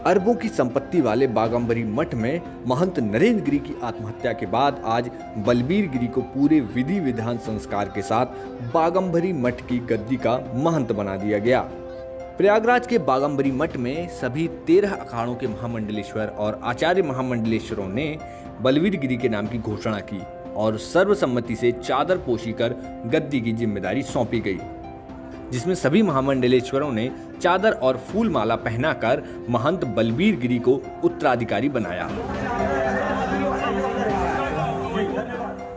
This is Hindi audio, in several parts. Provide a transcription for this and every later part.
अरबों की संपत्ति वाले बागंबरी मठ में महंत नरेंद्र गिरी की आत्महत्या के बाद आज बलबीर गिरी को पूरे विधि विधान संस्कार के साथ बागंबरी मठ की गद्दी का महंत बना दिया गया। प्रयागराज के बागंबरी मठ में सभी 13 अखाड़ों के महामंडलेश्वर और आचार्य महामंडलेश्वरों ने बलबीर गिरी के नाम की घोषणा की और सर्वसम्मति से चादर पोशी कर गद्दी की जिम्मेदारी सौंपी गई, जिसमें सभी महामंडलेश्वरों ने चादर और फूल माला पहनाकर महंत बलबीर गिरी को उत्तराधिकारी बनाया।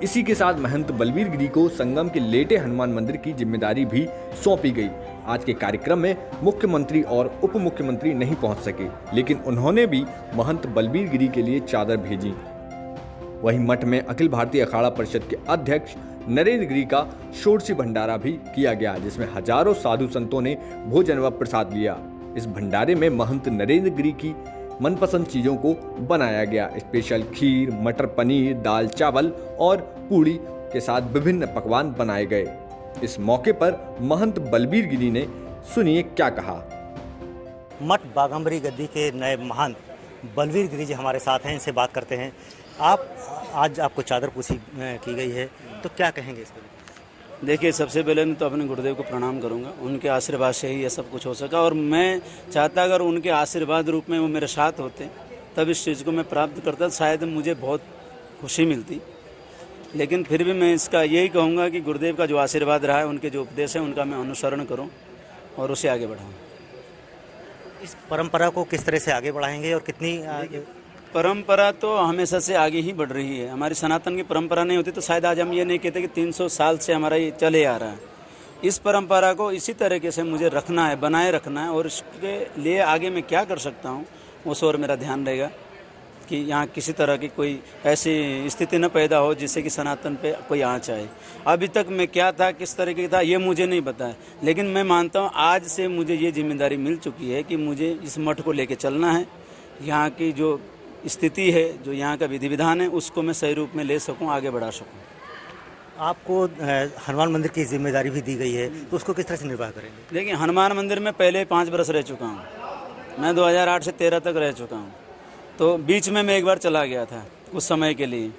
इसी के साथ महंत बलबीर गिरी को संगम के लेटे हनुमान मंदिर की जिम्मेदारी भी सौंपी गई। आज के कार्यक्रम में मुख्यमंत्री और उप मुख्यमंत्री नहीं पहुंच सके, लेकिन उन्होंने भी महंत बलबीर गिरी के लिए चादर भेजी। वहीं मठ में अखिल भारतीय अखाड़ा परिषद के अध्यक्ष नरेंद्र गिरी का षोडशी भंडारा भी किया गया, जिसमें हजारों साधु संतों ने भोजन व प्रसाद लिया। इस भंडारे में महंत नरेंद्र गिरी की मनपसंद चीजों को बनाया गया। स्पेशल खीर, मटर पनीर, दाल चावल और पूड़ी के साथ विभिन्न पकवान बनाए गए। इस मौके पर महंत बलबीर गिरी ने सुनिए क्या कहा। मठ बागंबरी गद्दी के नए महंत बलबीर गिरी जी हमारे साथ हैं, इनसे बात करते हैं। आज आपको चादर पोशी की गई है, तो क्या कहेंगे इसके लिए? देखिए, सबसे पहले मैं तो अपने गुरुदेव को प्रणाम करूंगा। उनके आशीर्वाद से ही ये सब कुछ हो सका और मैं चाहता अगर उनके आशीर्वाद रूप में वो मेरे साथ होते तब इस चीज़ को मैं प्राप्त करता, शायद मुझे बहुत खुशी मिलती। लेकिन फिर भी मैं इसका यही कहूँगा कि गुरुदेव का जो आशीर्वाद रहा है, उनके जो उपदेश है, उनका मैं अनुसरण करूँ और उसे आगे बढ़ाऊँ। इस परंपरा को किस तरह से आगे बढ़ाएंगे और कितनी परंपरा तो हमेशा से आगे ही बढ़ रही है। हमारी सनातन की परंपरा नहीं होती तो शायद आज हम ये नहीं कहते कि 300 साल से हमारा ये चले आ रहा है। इस परंपरा को इसी तरीके से मुझे रखना है, बनाए रखना है और इसके लिए आगे मैं क्या कर सकता हूँ उस ओर मेरा ध्यान रहेगा कि यहाँ किसी तरह की कोई ऐसी स्थिति न पैदा हो जिससे कि सनातन पे कोई आँच आए। अभी तक मैं क्या था, किस तरीके का था, ये मुझे नहीं पता है, लेकिन मैं मानता हूँ आज से मुझे ये जिम्मेदारी मिल चुकी है कि मुझे इस मठ को लेके चलना है। यहाँ की जो स्थिति है, जो यहाँ का विधि विधान है, उसको मैं सही रूप में ले सकूं, आगे बढ़ा सकूं। आपको हनुमान मंदिर की जिम्मेदारी भी दी गई है, तो उसको किस तरह से निर्वाह करेंगे? देखिए, हनुमान मंदिर में पहले 5 बरस रह चुका हूँ। मैं 2008 से 13 तक रह चुका हूँ। तो बीच में मैं एक बार चला गया था कुछ समय के लिए,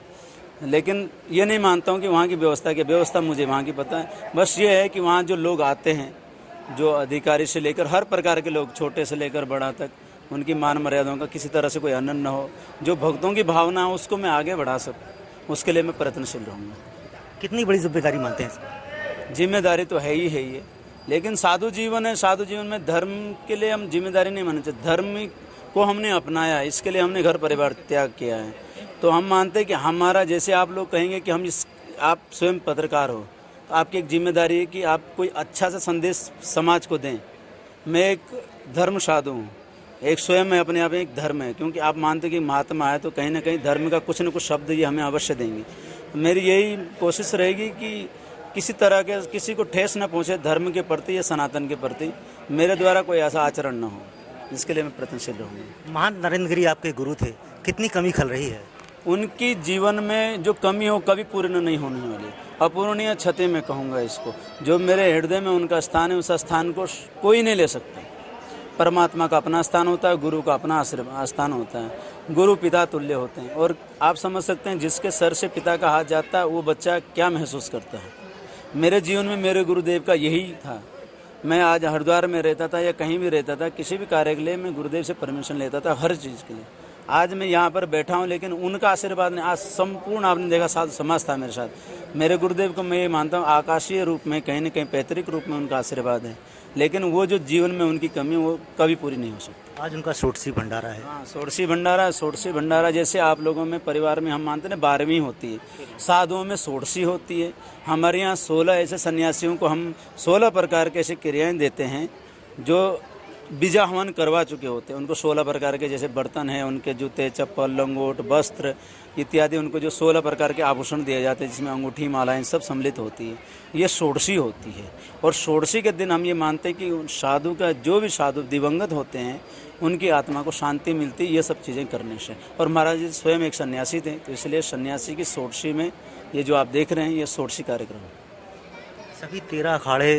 लेकिन ये नहीं मानता हूँ कि वहाँ की व्यवस्था मुझे वहाँ की पता है। बस ये है कि वहाँ जो लोग आते हैं, जो अधिकारी से लेकर हर प्रकार के लोग, छोटे से लेकर बड़ा तक, उनकी मान मर्यादाओं का किसी तरह से कोई हनन न हो। जो भक्तों की भावना है उसको मैं आगे बढ़ा सकूं, उसके लिए मैं प्रयत्नशील रहूँगा। कितनी बड़ी जिम्मेदारी मानते हैं इसको? जिम्मेदारी तो है ही, लेकिन साधु जीवन है। साधु जीवन में धर्म के लिए हम जिम्मेदारी नहीं मानना चाहिए। धर्म को हमने अपनाया है, इसके लिए हमने घर परिवार त्याग किया है। तो हम मानते हैं कि हमारा, जैसे आप लोग कहेंगे कि आप स्वयं पत्रकार हो, तो आपकी एक जिम्मेदारी है कि आप कोई अच्छा सा संदेश समाज को दें। मैं एक धर्म साधु हूँ, एक स्वयं में अपने आप में एक धर्म है, क्योंकि आप मानते कि महात्मा है तो कहीं ना कहीं धर्म का कुछ न कुछ शब्द ये हमें अवश्य देंगे। मेरी यही कोशिश रहेगी कि किसी तरह के किसी को ठेस न पहुंचे धर्म के प्रति या सनातन के प्रति, मेरे द्वारा कोई ऐसा आचरण न हो, इसके लिए मैं प्रयत्नशील रहूँगा। महंत नरेंद्र गिरी आपके गुरु थे, कितनी कमी खल रही है? उनकी जीवन में जो कमी हो कभी पूर्ण नहीं होने वाली, अपूर्णीय क्षति मैं कहूँगा इसको। जो मेरे हृदय में उनका स्थान है, उस स्थान को कोई नहीं ले सकता। परमात्मा का अपना स्थान होता है, गुरु का अपना स्थान होता है। गुरु पिता तुल्य होते हैं और आप समझ सकते हैं जिसके सर से पिता का हाथ जाता है वो बच्चा क्या महसूस करता है। मेरे जीवन में मेरे गुरुदेव का यही था। मैं आज हरिद्वार में रहता था या कहीं भी रहता था, किसी भी कार्य के लिए मैं गुरुदेव से परमिशन लेता था, हर चीज़ के लिए। आज मैं यहाँ पर बैठा हूँ, लेकिन उनका आशीर्वाद ने आज संपूर्ण, आपने देखा, साधु समाज था मेरे साथ। मेरे गुरुदेव को मैं ये मानता हूँ आकाशीय रूप में, कहीं न कहीं पैतृक रूप में उनका आशीर्वाद है, लेकिन वो जो जीवन में उनकी कमी वो कभी पूरी नहीं हो सकती। आज उनका षोडशी भंडारा है। हाँ, षोडशी भंडारा जैसे आप लोगों में परिवार में हम मानते हैं 12वीं होती है, साधुओं में षोडशी होती है। हमारे यहाँ 16 ऐसे सन्यासियों को हम 16 प्रकार के ऐसे क्रियाएँ देते हैं जो बीजा हवन करवा चुके होते हैं। उनको 16 प्रकार के जैसे बर्तन हैं, उनके जूते, चप्पल, लंगोट, वस्त्र इत्यादि, उनको जो 16 प्रकार के आभूषण दिए जाते हैं, जिसमें अंगूठी, मालाएं सब सम्मिलित होती है। ये षोडशी होती है और षोडशी के दिन हम ये मानते हैं कि साधु का, जो भी साधु दिवंगत होते हैं, उनकी आत्मा को शांति मिलती है ये सब चीज़ें करने से। और महाराज जी स्वयं एक सन्यासी थे, तो इसलिए सन्यासी की षोडशी में ये जो आप देख रहे हैं ये षोडशी कार्यक्रम। सभी 13 अखाड़े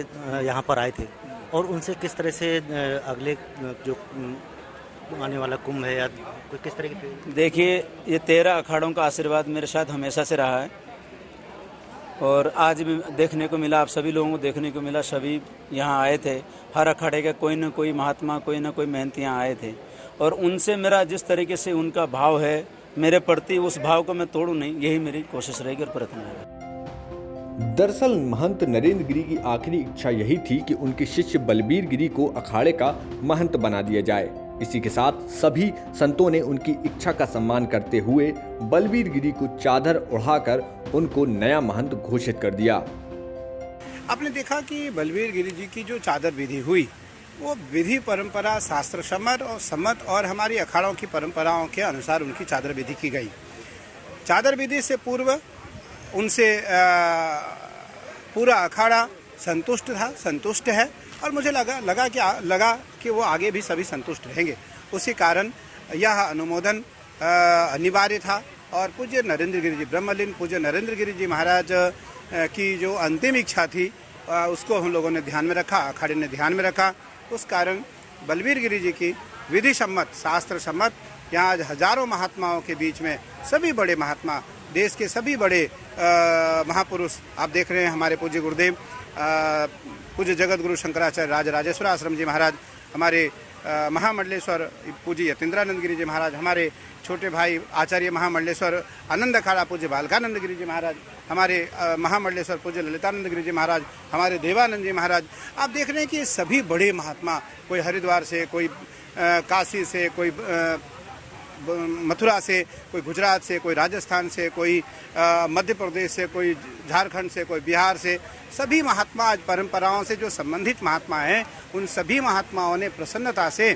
यहाँ पर आए थे और उनसे किस तरह से अगले जो आने वाला कुंभ है या कोई किस तरह की? देखिए, ये 13 अखाड़ों का आशीर्वाद मेरे साथ हमेशा से रहा है और आज भी देखने को मिला, आप सभी लोगों को देखने को मिला, सभी यहाँ आए थे। हर अखाड़े का कोई न कोई महात्मा, कोई न कोई महंत यहाँ आए थे और उनसे मेरा जिस तरीके से उनका भाव है मेरे प्रति, उस भाव को मैं तोड़ूं नहीं, यही मेरी कोशिश रहेगी और प्रयत्न रहेगा। दरअसल महंत नरेंद्र गिरी की आखिरी इच्छा यही थी कि उनके शिष्य बलबीर गिरी को अखाड़े का महंत बना दिया जाए। इसी के साथ सभी संतों ने उनकी इच्छा का सम्मान करते हुए बलबीर गिरी को चादर उड़ाकर उनको नया महंत घोषित कर दिया। आपने देखा कि बलबीर गिरी जी की जो चादर विधि हुई वो विधि परंपरा शास्त्र सम्मत और हमारी अखाड़ों की परंपराओं के अनुसार उनकी चादर विधि की गई। चादर विधि से पूर्व उनसे पूरा अखाड़ा संतुष्ट है और मुझे लगा कि वो आगे भी सभी संतुष्ट रहेंगे। उसी कारण यह अनुमोदन अनिवार्य था और पूज्य नरेंद्र गिरी जी ब्रह्मलीन पूज्य नरेंद्र गिरी जी महाराज की जो अंतिम इच्छा थी उसको हम लोगों ने ध्यान में रखा, अखाड़े ने ध्यान में रखा। उस कारण बलबीर गिरी जी की विधि सम्मत शास्त्र सम्मत यहाँ आज हजारों महात्माओं के बीच में सभी बड़े महात्मा, देश के सभी बड़े महापुरुष आप देख रहे हैं। हमारे पूज्य गुरुदेव पूज्य जगत गुरु शंकराचार्य राजराजेश्वर आश्रम जी महाराज, हमारे महामंडलेश्वर पूज्य यतीन्द्रानंद गिरी जी महाराज, हमारे छोटे भाई आचार्य महामंडलेश्वर आनंद अखाड़ा पूज्य बालकानंद गिरी जी महाराज, हमारे महामंडलेश्वर पूज्य ललितानंद गिरी जी महाराज, हमारे देवानंद जी महाराज। आप देख रहे हैं कि सभी बड़े महात्मा, कोई हरिद्वार से, कोई काशी से, कोई मथुरा से, कोई गुजरात से, कोई राजस्थान से, कोई मध्य प्रदेश से, कोई झारखंड से, कोई बिहार से, सभी महात्मा आज परंपराओं से जो संबंधित महात्मा हैं उन सभी महात्माओं ने प्रसन्नता से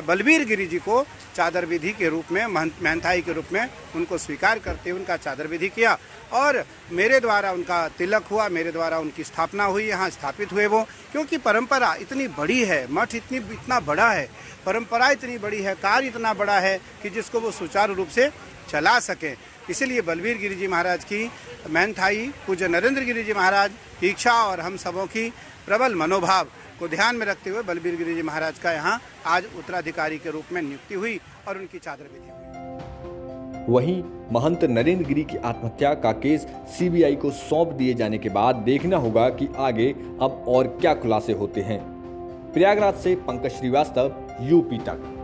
बलबीर गिरी जी को चादर विधि के रूप में, महंताई के रूप में उनको स्वीकार करते हुए उनका चादर विधि किया और मेरे द्वारा उनका तिलक हुआ, मेरे द्वारा उनकी स्थापना हुई, यहाँ स्थापित हुए वो। क्योंकि परंपरा इतनी बड़ी है, मठ इतना बड़ा है, परंपरा इतनी बड़ी है, कार्य इतना बड़ा है कि जिसको वो सुचारू रूप से चला सके। इसीलिए बलबीर गिरी जी महाराज की महंताई पूज्य नरेंद्र गिरी जी महाराज की इच्छा और हम सबों की प्रबल मनोभाव को ध्यान में रखते हुए बलबीर गिरी जी महाराज का यहाँ आज उत्तराधिकारी के रूप में नियुक्ति हुई और उनकी चादर विधि हुई। वहीं महंत नरेंद्र गिरी की आत्महत्या का केस सीबीआई को सौंप दिए जाने के बाद देखना होगा कि आगे अब और क्या खुलासे होते हैं। प्रयागराज से पंकज श्रीवास्तव, यूपी तक।